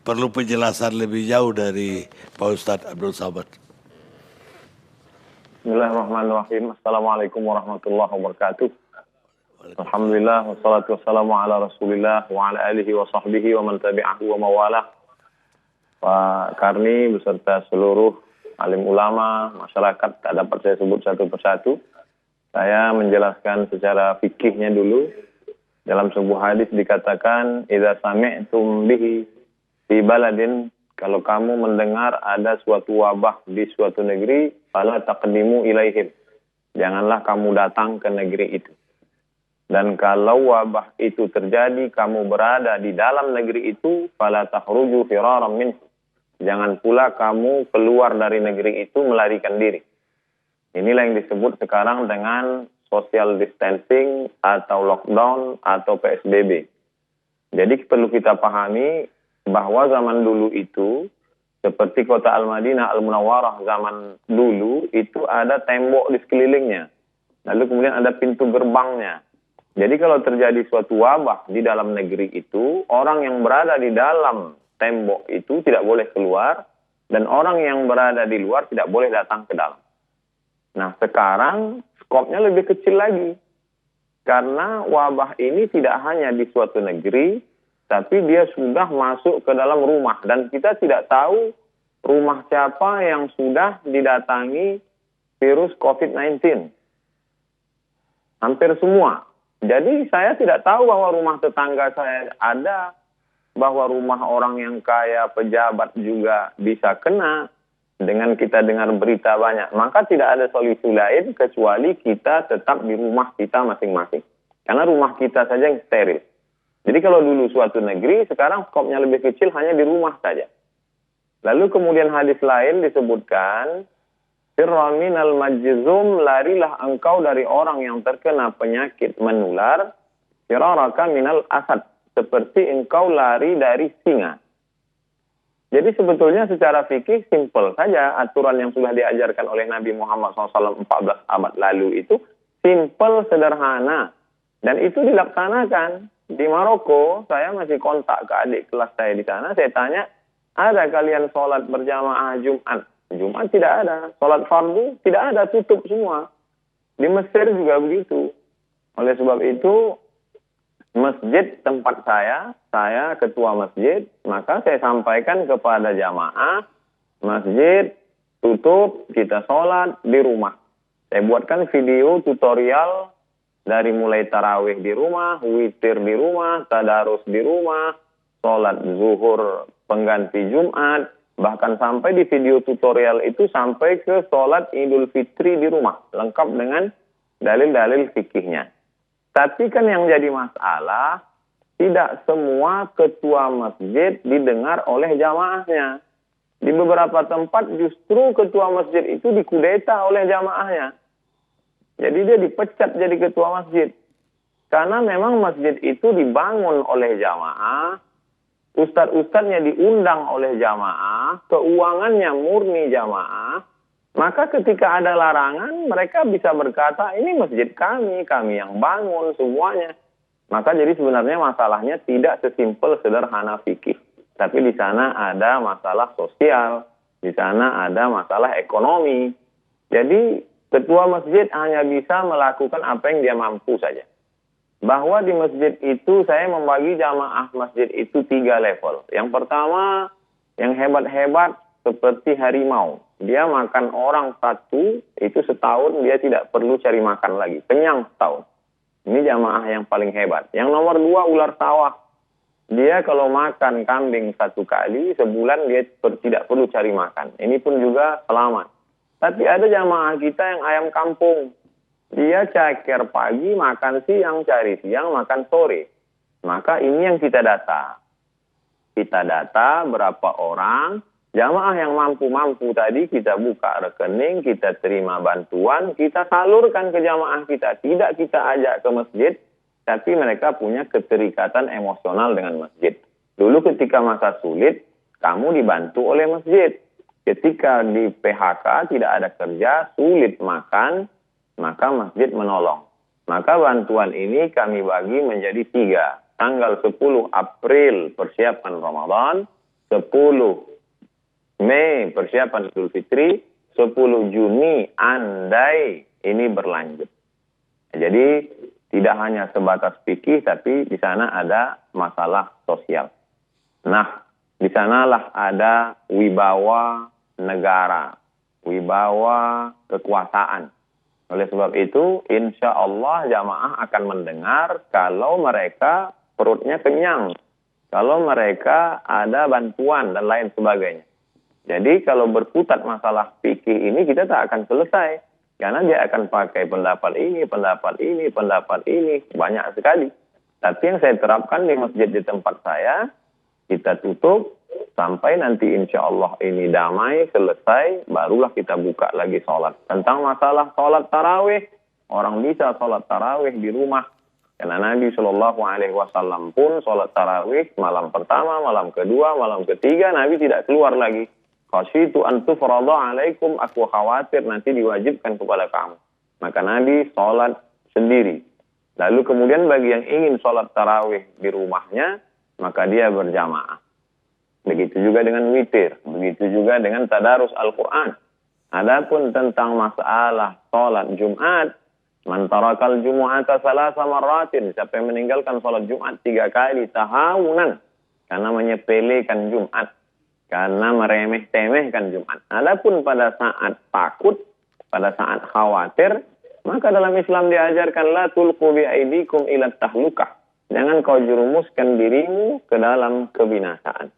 perlu penjelasan lebih jauh dari Pak Ustadz Abdul Samad. Bismillahirrahmanirrahim. Assalamualaikum warahmatullahi wabarakatuh. Alhamdulillah, wassalatu wassalamu ala rasulillah wa ala alihi wa sahbihi wa man tabi'ahu wa mawalah. Pak Karni beserta seluruh alim ulama, masyarakat, tak dapat saya sebut satu persatu. Saya menjelaskan secara fikihnya dulu. Dalam sebuah hadis dikatakan, idza sami'tum bihi fi baladin, kalau kamu mendengar ada suatu wabah di suatu negeri, fala taqdimu ilaihim. Janganlah kamu datang ke negeri itu. Dan kalau wabah itu terjadi, kamu berada di dalam negeri itu, fala takhruju firaram minhu. Jangan pula kamu keluar dari negeri itu melarikan diri. Inilah yang disebut sekarang dengan social distancing atau lockdown atau PSBB. Jadi perlu kita pahami bahwa zaman dulu itu, seperti kota Al-Madinah, Al-Munawwarah zaman dulu, itu ada tembok di sekelilingnya. Lalu kemudian ada pintu gerbangnya. Jadi kalau terjadi suatu wabah di dalam negeri itu, orang yang berada di dalam tembok itu tidak boleh keluar, dan orang yang berada di luar tidak boleh datang ke dalam. Nah sekarang skopnya lebih kecil lagi. Karena wabah ini tidak hanya di suatu negeri, tapi dia sudah masuk ke dalam rumah. Dan kita tidak tahu rumah siapa yang sudah didatangi virus COVID-19. Hampir semua. Jadi saya tidak tahu bahwa rumah tetangga saya ada, bahwa rumah orang yang kaya, pejabat juga bisa kena. Dengan kita dengar berita banyak, maka tidak ada solusi lain kecuali kita tetap di rumah kita masing-masing. Karena rumah kita saja yang steril. Jadi kalau dulu suatu negeri, sekarang skopnya lebih kecil hanya di rumah saja. Lalu kemudian hadis lain disebutkan, firra minal majzum, larilah engkau dari orang yang terkena penyakit menular, firaraka minal asad, seperti engkau lari dari singa. Jadi sebetulnya secara fikih simpel saja aturan yang sudah diajarkan oleh Nabi Muhammad SAW 14 abad lalu itu simpel, sederhana. Dan itu dilaksanakan. Di Maroko, saya masih kontak ke adik kelas saya di sana, saya tanya, ada kalian sholat berjamaah Jumat? Jumat tidak ada. Sholat fardu tidak ada, tutup semua. Di Mesir juga begitu. Oleh sebab itu, masjid tempat saya ketua masjid, maka saya sampaikan kepada jamaah, masjid tutup, kita sholat di rumah. Saya buatkan video tutorial dari mulai tarawih di rumah, witir di rumah, tadarus di rumah, sholat zuhur pengganti Jumat, bahkan sampai di video tutorial itu sampai ke sholat Idul Fitri di rumah, lengkap dengan dalil-dalil fikihnya. Tapi kan yang jadi masalah, tidak semua ketua masjid didengar oleh jamaahnya. Di beberapa tempat justru ketua masjid itu dikudeta oleh jamaahnya. Jadi dia dipecat jadi ketua masjid. Karena memang masjid itu dibangun oleh jamaah, ustadz-ustadznya diundang oleh jamaah, keuangannya murni jamaah. Maka ketika ada larangan, mereka bisa berkata, ini masjid kami yang bangun semuanya. Maka jadi sebenarnya masalahnya tidak sesimpel sederhana fikih. Tapi di sana ada masalah sosial, di sana ada masalah ekonomi. Jadi ketua masjid hanya bisa melakukan apa yang dia mampu saja. Bahwa di masjid itu saya membagi jamaah masjid itu 3 level. Yang pertama, yang hebat-hebat seperti harimau. Dia makan orang satu, itu setahun dia tidak perlu cari makan lagi. Kenyang setahun. Ini jamaah yang paling hebat. Yang nomor 2, ular sawah. Dia kalau makan kambing 1 kali, sebulan dia tidak perlu cari makan. Ini pun juga selamat. Tapi ada jamaah kita yang ayam kampung. Dia ceker pagi, makan siang, cari siang, makan sore. Maka ini yang kita data. Kita data berapa orang. Jamaah yang mampu-mampu tadi kita buka rekening, kita terima bantuan, kita salurkan ke jamaah kita. Tidak kita ajak ke masjid, tapi mereka punya keterikatan emosional dengan masjid. Dulu ketika masa sulit, kamu dibantu oleh masjid. Ketika di PHK tidak ada kerja, sulit makan, maka masjid menolong. Maka bantuan ini kami bagi menjadi 3. Tanggal 10 April persiapan Ramadan, 10 Mei persiapan Idul Fitri, 10 Juni andai ini berlanjut. Jadi tidak hanya sebatas fikih, tapi di sana ada masalah sosial. Nah, di sanalah ada wibawa negara, wibawa kekuasaan. Oleh sebab itu, insya Allah jamaah akan mendengar kalau mereka perutnya kenyang, kalau mereka ada bantuan dan lain sebagainya. Jadi kalau berkutat masalah fikih ini kita tak akan selesai. Karena dia akan pakai pendapat ini, pendapat ini, pendapat ini. Banyak sekali. Tapi yang saya terapkan di masjid di tempat saya, kita tutup sampai nanti insya Allah ini damai, selesai, barulah kita buka lagi sholat. Tentang masalah sholat tarawih, orang bisa sholat tarawih di rumah. Karena Nabi SAW pun sholat tarawih malam pertama, malam kedua, malam ketiga, Nabi tidak keluar lagi. Khasyitu an tufrada alaikum, aku khawatir nanti diwajibkan kepada kamu. Maka Nabi sholat sendiri. Lalu kemudian bagi yang ingin sholat tarawih di rumahnya, maka dia berjamaah. Begitu juga dengan witir, begitu juga dengan tadarus Al-Quran. Adapun tentang masalah sholat Jumat, man tarakal jumu'ata salasa marratin, siapa yang meninggalkan sholat Jumat 3 kali tahawunan, karena menyepelekan Jumat, karena meremeh-temehkan Jumat. Adapun pada saat takut, pada saat khawatir, maka dalam Islam diajarkan la tulqu bi aidikum ila tahlukah. Jangan kau jerumuskan dirimu ke dalam kebinasaan.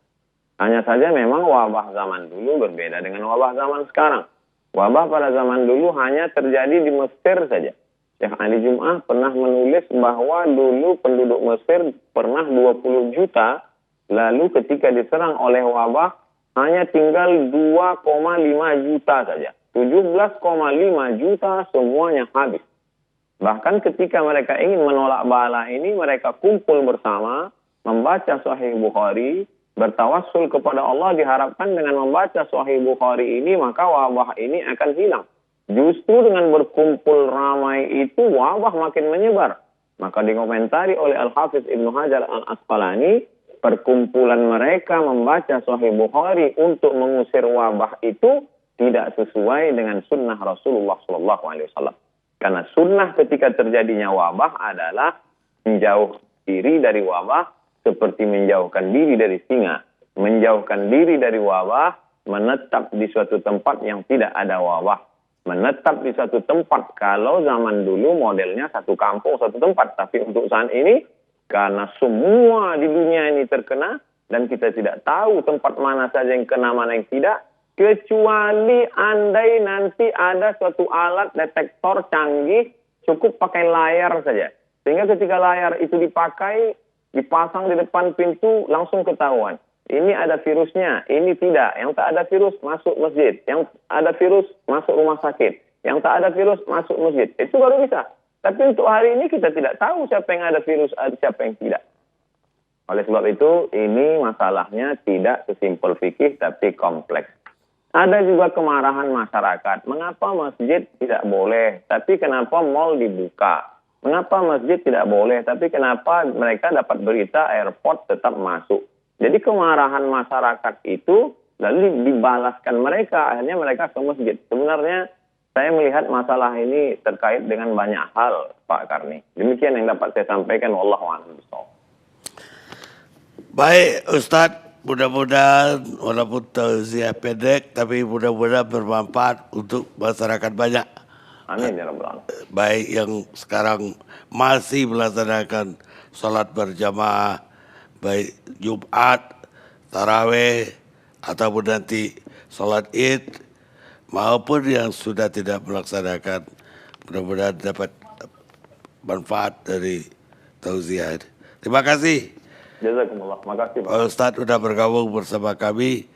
Hanya saja memang wabah zaman dulu berbeda dengan wabah zaman sekarang. Wabah pada zaman dulu hanya terjadi di Mesir saja. Syekh Ali Jum'ah pernah menulis bahwa dulu penduduk Mesir pernah 20 juta, lalu ketika diserang oleh wabah hanya tinggal 2,5 juta saja. 17,5 juta semuanya habis. Bahkan ketika mereka ingin menolak bala ini, mereka kumpul bersama, membaca Sahih Bukhari, bertawassul kepada Allah, diharapkan dengan membaca Sahih Bukhari ini, maka wabah ini akan hilang. Justru dengan berkumpul ramai itu, wabah makin menyebar. Maka dikomentari oleh Al-Hafiz Ibnu Hajar Al-Asqalani, perkumpulan mereka membaca Sahih Bukhari untuk mengusir wabah itu tidak sesuai dengan sunnah Rasulullah SAW. Karena sunnah ketika terjadinya wabah adalah menjauh diri dari wabah, seperti menjauhkan diri dari singa, menjauhkan diri dari wabah, menetap di suatu tempat yang tidak ada wabah, menetap di suatu tempat. Kalau zaman dulu modelnya satu kampung, satu tempat, tapi untuk saat ini, karena semua di dunia ini terkena, dan kita tidak tahu tempat mana saja yang kena, mana yang tidak, kecuali andai nanti ada suatu alat detektor canggih, cukup pakai layar saja. Sehingga ketika layar itu dipakai, dipasang di depan pintu, langsung ketahuan. Ini ada virusnya, ini tidak. Yang tak ada virus, masuk masjid. Yang ada virus, masuk rumah sakit. Yang tak ada virus, masuk masjid. Itu baru bisa. Tapi untuk hari ini kita tidak tahu siapa yang ada virus, siapa yang tidak. Oleh sebab itu, ini masalahnya tidak sesimpel fikih, tapi kompleks. Ada juga kemarahan masyarakat. Mengapa masjid tidak boleh, tapi kenapa mal dibuka? Mengapa masjid tidak boleh, tapi kenapa mereka dapat berita airport tetap masuk? Jadi kemarahan masyarakat itu lalu dibalaskan mereka, akhirnya mereka ke masjid. Sebenarnya saya melihat masalah ini terkait dengan banyak hal, Pak Karni. Demikian yang dapat saya sampaikan. Wallahu a'lam bishawab. Baik Ustadz, mudah-mudahan walaupun tausiah pendek, tapi mudah-mudahan bermanfaat untuk masyarakat banyak. Amin ya rabbal alamin. Baik yang sekarang masih melaksanakan sholat berjamaah, baik Jumat, tarawih, ataupun nanti sholat id, maupun yang sudah tidak melaksanakan, mudah-mudahan dapat manfaat dari tausiah. Terima kasih. Jazakumullah. Makasih Pak. Ustadz sudah bergabung bersama kami.